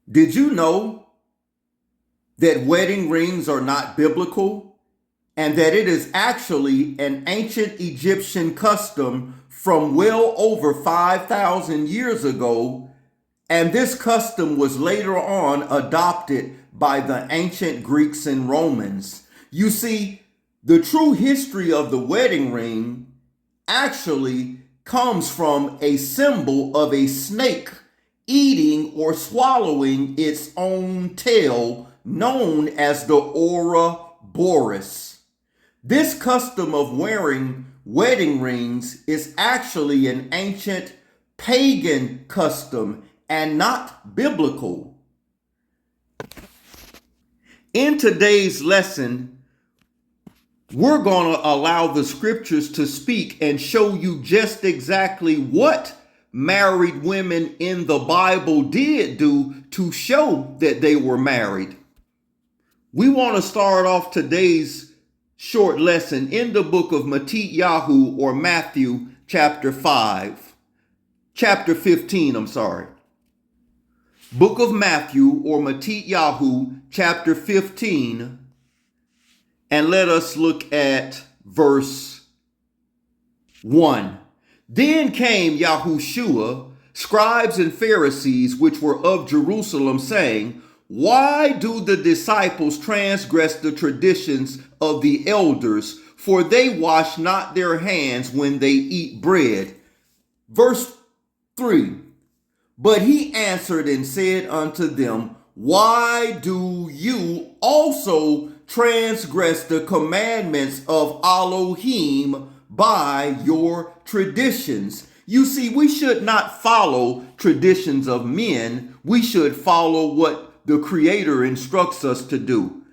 Did you know that wedding rings are not biblical and that it is actually an ancient Egyptian custom from well over 5,000 years ago? And this custom was later on adopted by the ancient Greeks and Romans. You see, the true history of the wedding ring actually comes from a symbol of a snake eating or swallowing its own tail, known as the Ouroboros. This custom of wearing wedding rings is actually an ancient pagan custom and not biblical. In today's lesson, we're going to allow the scriptures to speak and show you just exactly what married women in the Bible did do to show that they were married. We want to start off today's short lesson in the book of Matthew or Matthew chapter 15. Book of Matthew or Matthew chapter 15. And let us look at verse 1. Then came Yahushua, scribes and Pharisees, which were of Jerusalem, saying, Why do the disciples transgress the traditions of the elders? For they wash not their hands when they eat bread. Verse 3. But he answered and said unto them, Why do you also transgress the commandments of Elohim by your traditions? You see, we should not follow traditions of men. We should follow what the Creator instructs us to do.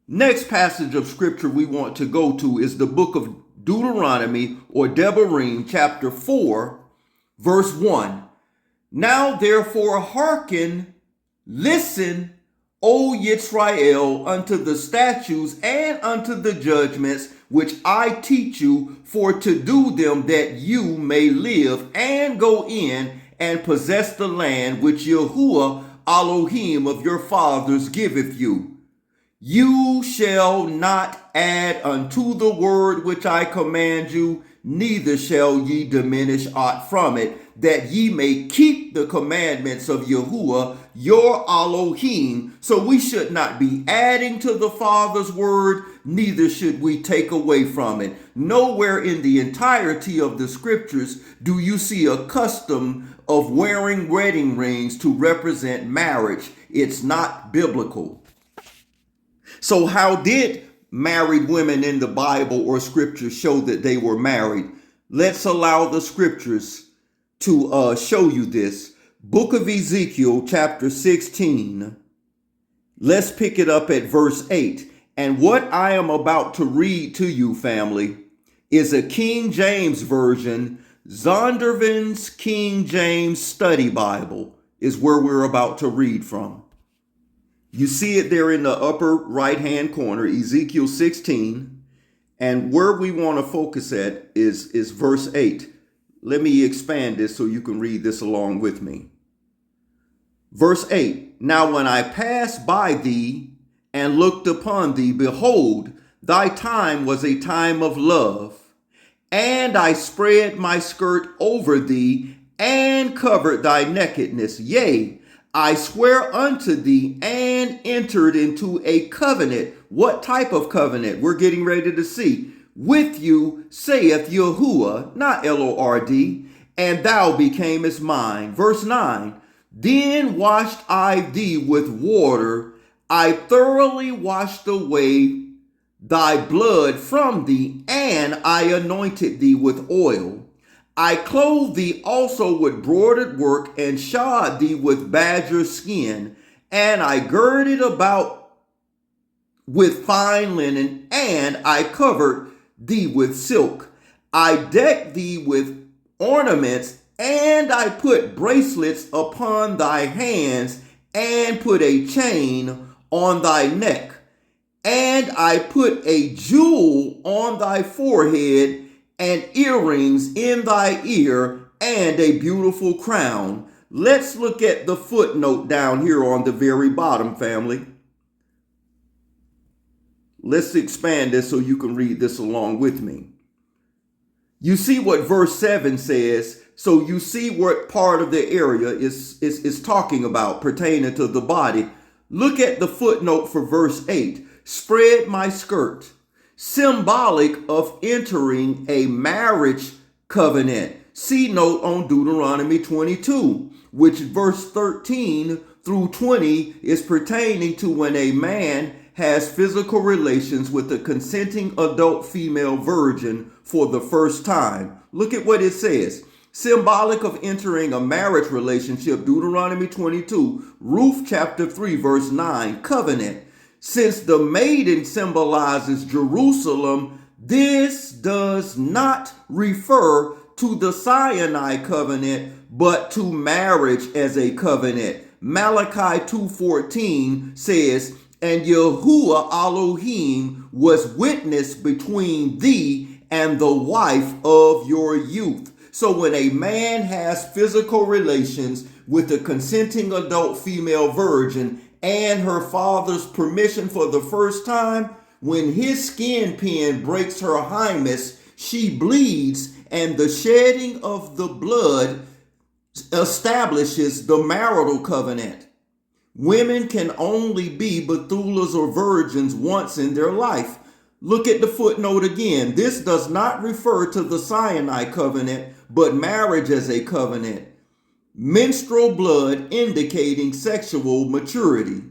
Next passage of scripture we want to go to is the book of Deuteronomy or Devarim chapter 4, verse 1. Now therefore hearken, listen, O Yisrael, unto the statutes and unto the judgments which I teach you, for to do them that you may live and go in and possess the land which Yahuwah Elohim of your fathers giveth you. You shall not add unto the word which I command you, neither shall ye diminish aught from it, that ye may keep the commandments of Yahuwah your Elohim. So we should not be adding to the Father's word, neither should we take away from it. Nowhere in the entirety of the scriptures do you see a custom of wearing wedding rings to represent marriage. It's not biblical. So how did married women in the Bible or scripture show that they were married? Let's allow the scriptures to show you this. Book of Ezekiel chapter 16. Let's pick it up at verse 8. And what I am about to read to you, family, is a King James version. Zondervan's King James Study Bible is where we're about to read from. You see it there in the upper right-hand corner, Ezekiel 16. And where we want to focus at is verse 8. Let me expand this so you can read this along with me. Verse 8. Now when I passed by thee and looked upon thee, behold, thy time was a time of love. And I spread my skirt over thee and covered thy nakedness. Yea, I swear unto thee and entered into a covenant. What type of covenant? We're getting ready to see. With you, saith Yahuwah, not Lord, and thou becamest mine. Verse 9. Then washed I thee with water. I thoroughly washed away thy blood from thee, and I anointed thee with oil. I clothed thee also with broidered work, and shod thee with badger skin, and I girded about with fine linen, and I covered thee with silk. I decked thee with ornaments, and I put bracelets upon thy hands, and put a chain on thy neck, and I put a jewel on thy forehead, and earrings in thy ear, and a beautiful crown. Let's look at the footnote down here on the very bottom, family. Let's expand this so you can read this along with me. You see what verse 7 says. So you see what part of the area is talking about pertaining to the body. Look at the footnote for verse 8. Spread my skirt. Symbolic of entering a marriage covenant. See note on Deuteronomy 22, which verse 13 through 20 is pertaining to when a man has physical relations with a consenting adult female virgin for the first time. Look at what it says. Symbolic of entering a marriage relationship, Deuteronomy 22, Ruth chapter 3, verse 9, covenant. Since the maiden symbolizes Jerusalem, this does not refer to the Sinai covenant, but to marriage as a covenant. Malachi 2:14 says, and Yahuwah Elohim was witness between thee and the wife of your youth. So when a man has physical relations with a consenting adult female virgin and her father's permission for the first time, when his skin pin breaks her hymen, she bleeds, and the shedding of the blood establishes the marital covenant. Women can only be Bethulas or virgins once in their life. Look at the footnote again. This does not refer to the Sinai covenant, but marriage as a covenant. Menstrual blood indicating sexual maturity.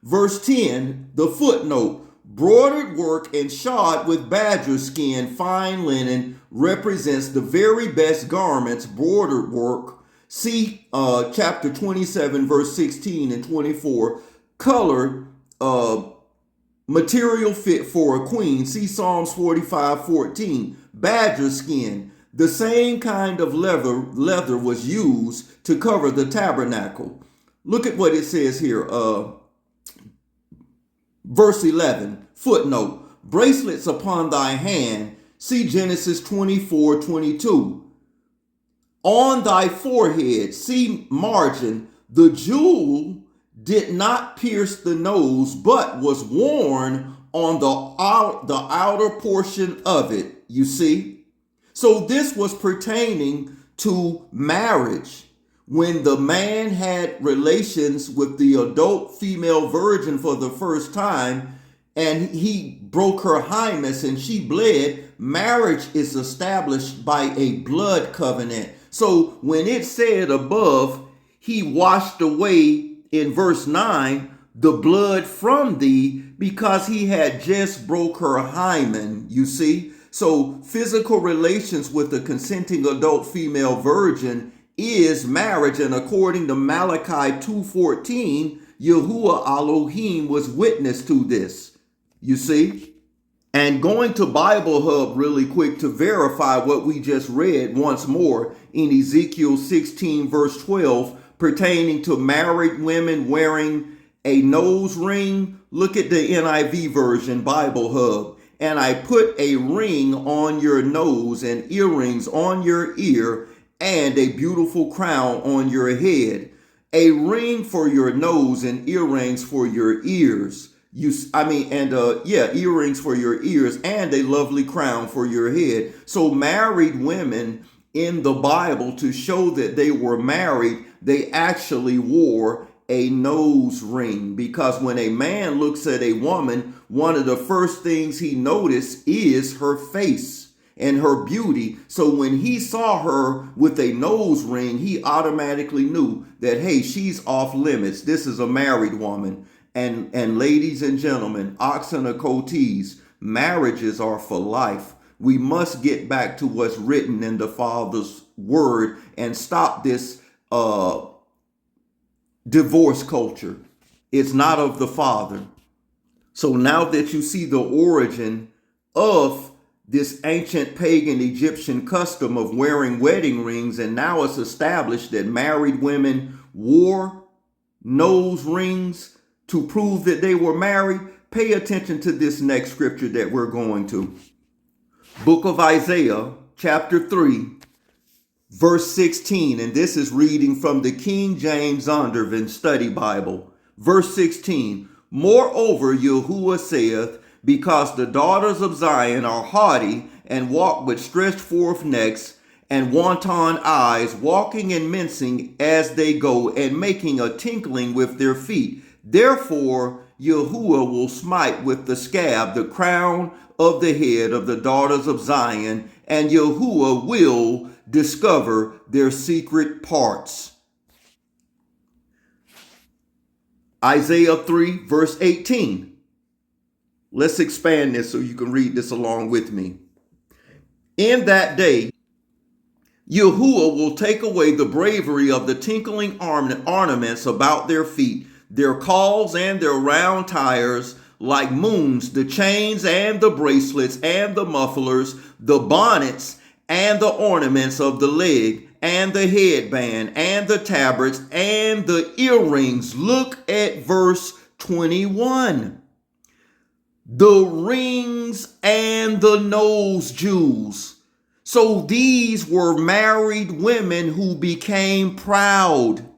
Verse 10, the footnote, broidered work and shod with badger skin, fine linen, represents the very best garments, broidered work. See chapter 27, verse 16 and 24. Color, material fit for a queen. See Psalms 45:14. Badger skin. The same kind of leather was used to cover the tabernacle. Look at what it says here. Verse 11, footnote, bracelets upon thy hand. See Genesis 24:22. On thy forehead, see margin, the jewel did not pierce the nose, but was worn on the outer portion of it. You see? So this was pertaining to marriage. When the man had relations with the adult female virgin for the first time, and he broke her hymen and she bled, marriage is established by a blood covenant. So when it said above, he washed away in verse 9, the blood from thee, because he had just broke her hymen, you see? So physical relations with a consenting adult female virgin is marriage, and according to Malachi 2:14, Yahuwah Elohim was witness to this, you see? And going to Bible Hub really quick to verify what we just read once more in Ezekiel 16 verse 12 pertaining to married women wearing a nose ring. Look at the NIV version, Bible Hub. And I put a ring on your nose and earrings on your ear and a beautiful crown on your head. A ring for your nose and earrings for your ears. Earrings for your ears and a lovely crown for your head. So married women in the Bible, to show that they were married, they actually wore a nose ring, because when a man looks at a woman, one of the first things he noticed is her face and her beauty. So when he saw her with a nose ring, he automatically knew that, hey, she's off limits. This is a married woman. And ladies and gentlemen, oxen or coatees, marriages are for life. We must get back to what's written in the Father's word and stop this divorce culture. It's not of the Father. So now that you see the origin of this ancient pagan Egyptian custom of wearing wedding rings, and now it's established that married women wore nose rings to prove that they were married, pay attention to this next scripture that we're going to. Book of Isaiah, chapter 3. Verse 16, and this is reading from the King James Zondervan Study Bible. Verse 16, moreover, Yahuwah saith, because the daughters of Zion are haughty and walk with stretched forth necks and wanton eyes, walking and mincing as they go, and making a tinkling with their feet. Therefore, Yahuwah will smite with the scab the crown of the head of the daughters of Zion, and Yahuwah will discover their secret parts. Isaiah 3, verse 18. Let's expand this so you can read this along with me. In that day, Yahuwah will take away the bravery of the tinkling ornaments about their feet, their cauls and their round tires, like moons, the chains and the bracelets and the mufflers, the bonnets and the ornaments of the leg, and the headband, and the tabrets, and the earrings. Look at verse 21. The rings and the nose jewels. So these were married women who became proud,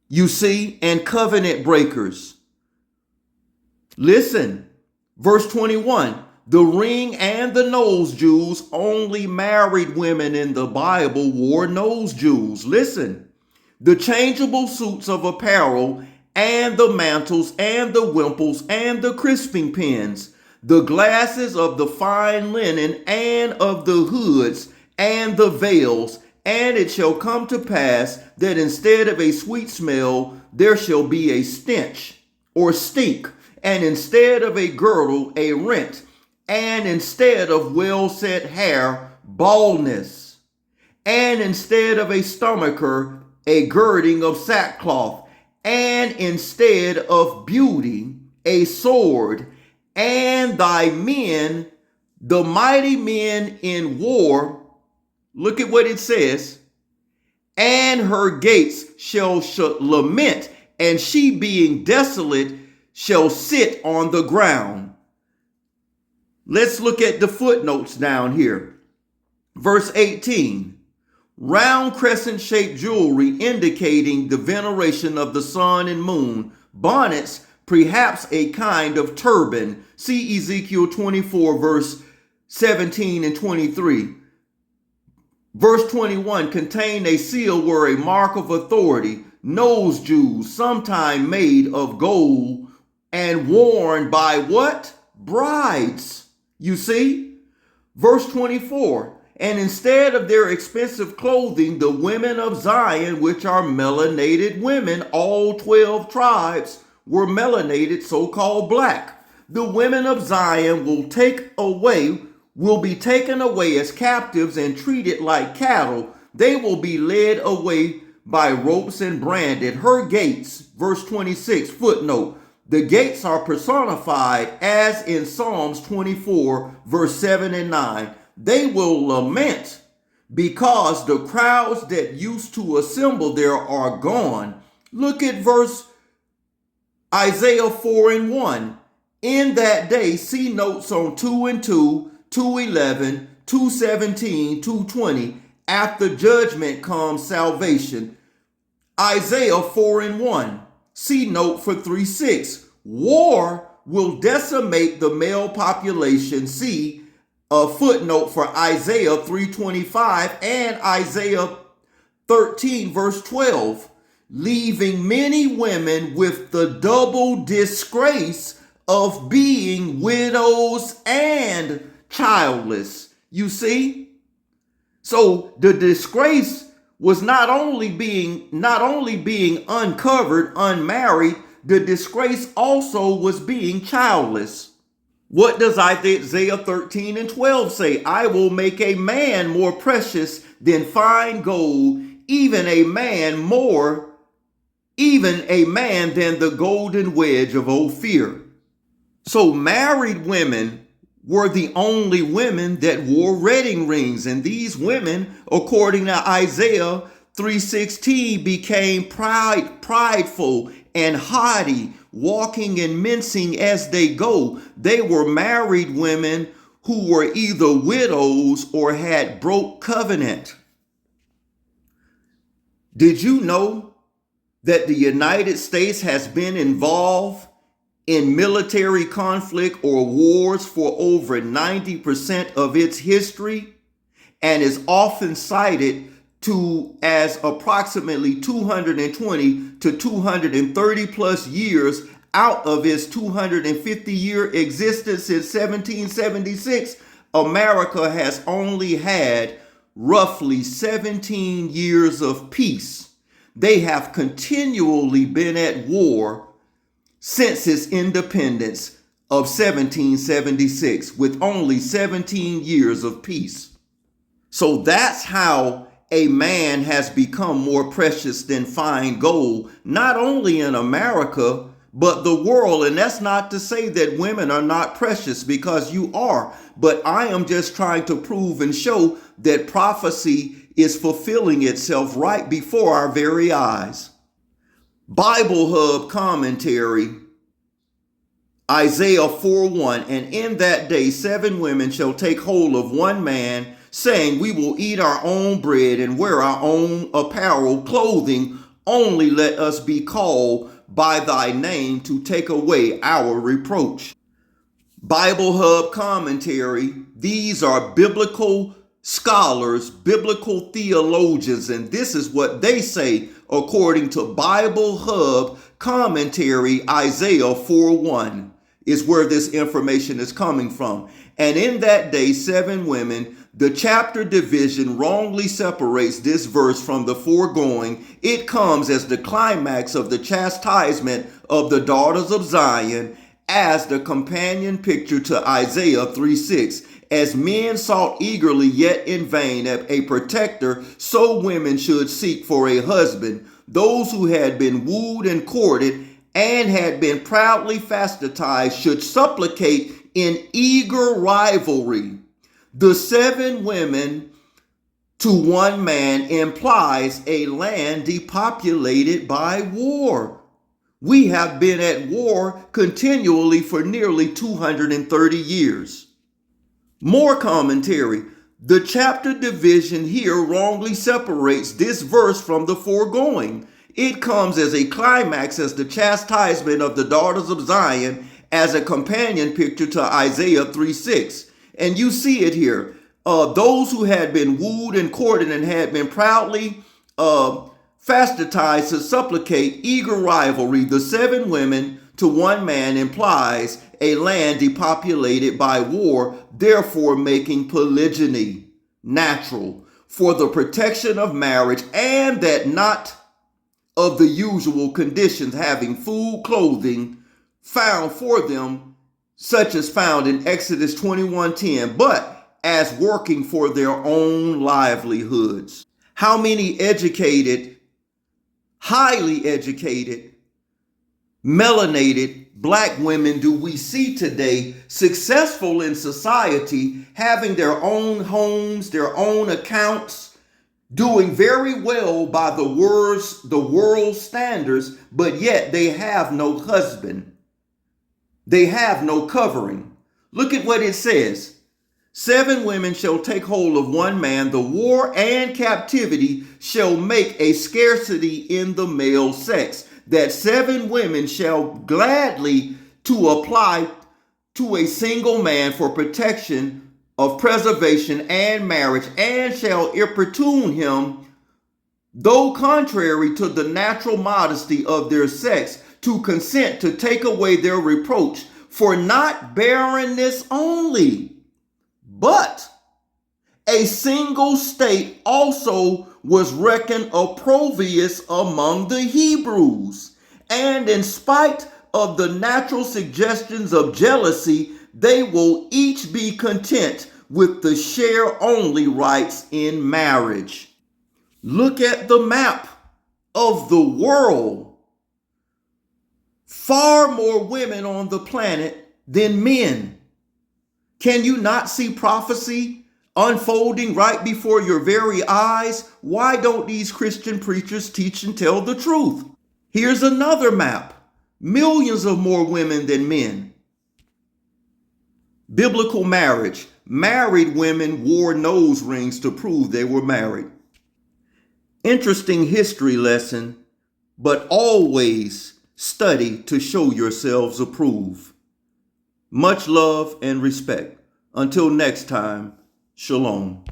you see, and covenant breakers. Listen, verse 21. The ring and the nose jewels, only married women in the Bible wore nose jewels. Listen, the changeable suits of apparel and the mantles and the wimples and the crisping pins, the glasses of the fine linen and of the hoods and the veils. And it shall come to pass that instead of a sweet smell, there shall be a stench or stink, and instead of a girdle, a rent, and instead of well-set hair, baldness, and instead of a stomacher, a girding of sackcloth, and instead of beauty, a sword, and thy men, the mighty men in war, look at what it says, and her gates shall lament, and she being desolate shall sit on the ground. Let's look at the footnotes down here. Verse 18, round crescent-shaped jewelry indicating the veneration of the sun and moon, bonnets, perhaps a kind of turban. See Ezekiel 24, verse 17 and 23. Verse 21, contained a seal were a mark of authority, nose jewels, sometime made of gold and worn by what? Brides. You see? Verse 24, and instead of their expensive clothing, the women of Zion, which are melanated women, all 12 tribes were melanated, so-called black. The women of Zion will be taken away as captives and treated like cattle. They will be led away by ropes and branded. Her gates, verse 26, footnote, the gates are personified as in Psalms 24, verse 7 and 9. They will lament because the crowds that used to assemble there are gone. Look at verse Isaiah 4 and 1. In that day, see notes on 2 and 2, 2:11, 2:17, 2:20. After judgment comes salvation. Isaiah 4 and 1. See note for 3:6. War will decimate the male population. See a footnote for Isaiah 3:25 and Isaiah 13 verse 12. Leaving many women with the double disgrace of being widows and childless. You see? So the disgrace was not only being uncovered, unmarried, the disgrace also was being childless. What does Isaiah 13 and 12 say? I will make a man more precious than fine gold, even a man than the golden wedge of Ophir. So married women were the only women that wore wedding rings. And these women, according to Isaiah 3:16, became prideful and haughty, walking and mincing as they go. They were married women who were either widows or had broke covenant. Did you know that the United States has been involved in military conflict or wars for over 90% of its history, and is often cited to as approximately 220 to 230 plus years out of its 250-year existence since 1776? America has only had roughly 17 years of peace. They have continually been at war since its independence of 1776, with only 17 years of peace. So that's how a man has become more precious than fine gold, not only in America, but the world. And that's not to say that women are not precious, because you are. But I am just trying to prove and show that prophecy is fulfilling itself right before our very eyes. Bible Hub commentary, Isaiah 4:1, and in that day 7 women shall take hold of one man, saying, we will eat our own bread and wear our own apparel, clothing, only let us be called by thy name to take away our reproach. Bible Hub commentary, these are biblical scholars, biblical theologians, and this is what they say according to Bible Hub commentary. Isaiah 4:1 is where this information is coming from. And in that day 7 women, the chapter division wrongly separates this verse from the foregoing. It comes as the climax of the chastisement of the daughters of Zion, as the companion picture to Isaiah 3:6. As men sought eagerly yet in vain a protector, so women should seek for a husband. Those who had been wooed and courted and had been proudly fastidized should supplicate in eager rivalry. The 7 women to one man implies a land depopulated by war. We have been at war continually for nearly 230 years. More commentary. The chapter division here wrongly separates this verse from the foregoing. It comes as a climax as the chastisement of the daughters of Zion, as a companion picture to Isaiah 3:6. And you see it here. Those who had been wooed and courted and had been proudly fastidized to supplicate eager rivalry. The 7 women to one man implies a land depopulated by war, therefore making polygyny natural for the protection of marriage, and that not of the usual conditions, having food, clothing found for them, such as found in Exodus 21:10, but as working for their own livelihoods. How many educated, highly educated, melanated black women do we see today successful in society, having their own homes, their own accounts, doing very well by the world standards, but yet they have no husband. They have no covering. Look at what it says. 7 women shall take hold of one man. The war and captivity shall make a scarcity in the male sex, that 7 women shall gladly to apply to a single man for protection of preservation and marriage, and shall importune him, though contrary to the natural modesty of their sex, to consent to take away their reproach, for not barrenness only, but a single state also was reckoned opprobrious among the Hebrews. And in spite of the natural suggestions of jealousy, they will each be content with the share only rights in marriage. Look at the map of the world. Far more women on the planet than men. Can you not see prophecy unfolding right before your very eyes? Why don't these Christian preachers teach and tell the truth? Here's another map. Millions of more women than men. Biblical marriage. Married women wore nose rings to prove they were married. Interesting history lesson, but always study to show yourselves approved. Much love and respect. Until next time, shalom.